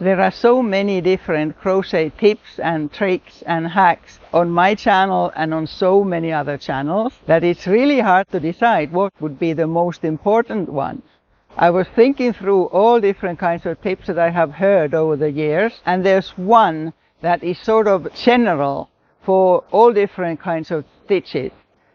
There are so many different crochet tips and tricks and hacks on my channel and on so many other channels that it's really hard to decide what would be the most important one. I was thinking through all different kinds of tips that I have heard over the years, and there's one that is sort of general for all different kinds of stitches.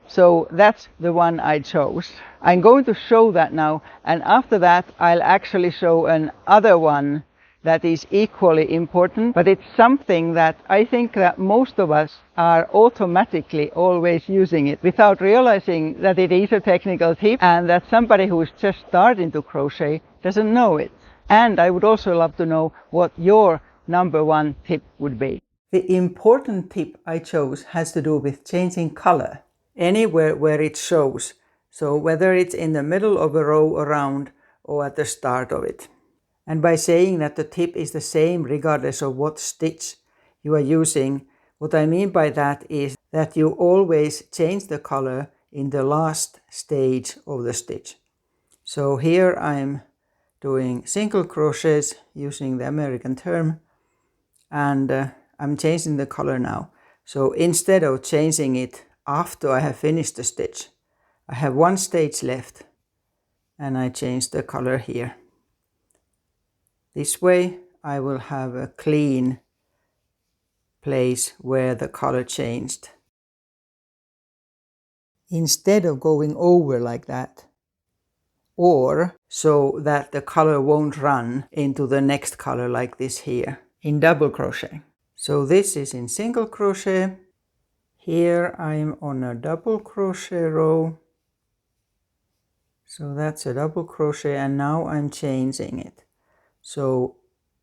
So that's the one I chose. I'm going to show that now, and after that I'll actually show another one that is equally important, but it's something that I think that most of us are automatically always using it without realizing that it is a technical tip and that somebody who is just starting to crochet doesn't know it. And I would also love to know what your number one tip would be. The important tip I chose has to do with changing color anywhere where it shows. So whether it's in the middle of a row around or at the start of it. And by saying that the tip is the same regardless of what stitch you are using, what I mean by that is that you always change the color in the last stage of the stitch. So here I'm doing single crochets using the American term, and I'm changing the color now. So instead of changing it after I have finished the stitch, I have one stage left and I change the color here. This way I will have a clean place where the color changed. Instead of going over like that, or so that the color won't run into the next color like this here in double crochet. So this is in single crochet. Here I'm on a double crochet row. So that's a double crochet, and now I'm changing it. So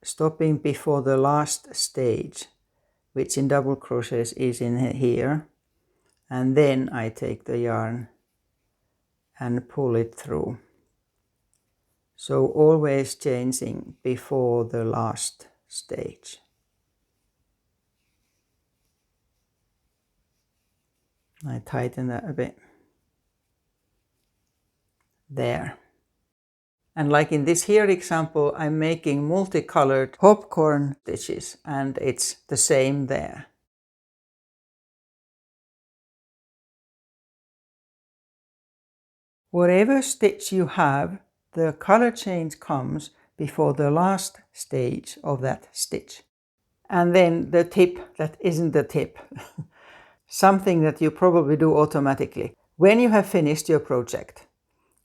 stopping before the last stage, which in double crochets is in here, and then I take the yarn and pull it through. So always changing before the last stage. I tighten that a bit. There. And like in this here example, I'm making multicolored popcorn stitches, and it's the same there. Whatever stitch you have, the color change comes before the last stage of that stitch. And then the tip that isn't the tip. Something that you probably do automatically. When you have finished your project,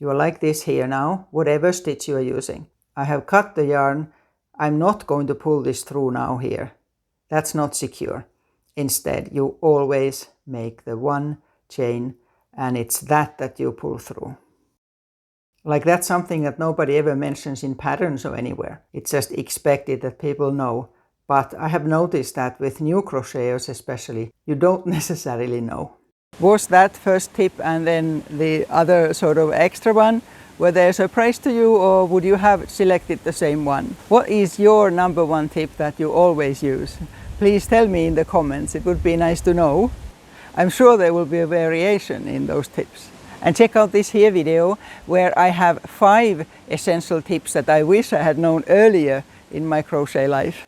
you are like this here now, whatever stitch you are using. I have cut the yarn. I'm not going to pull this through now here. That's not secure. Instead, you always make the one chain, and it's that you pull through. Like that's something that nobody ever mentions in patterns or anywhere. It's just expected that people know. But I have noticed that with new crocheters especially, you don't necessarily know. Was that first tip and then the other sort of extra one, were they a surprise to you, or would you have selected the same one? What is your number one tip that you always use? Please tell me in the comments, it would be nice to know. I'm sure there will be a variation in those tips. And check out this here video where I have 5 essential tips that I wish I had known earlier in my crochet life.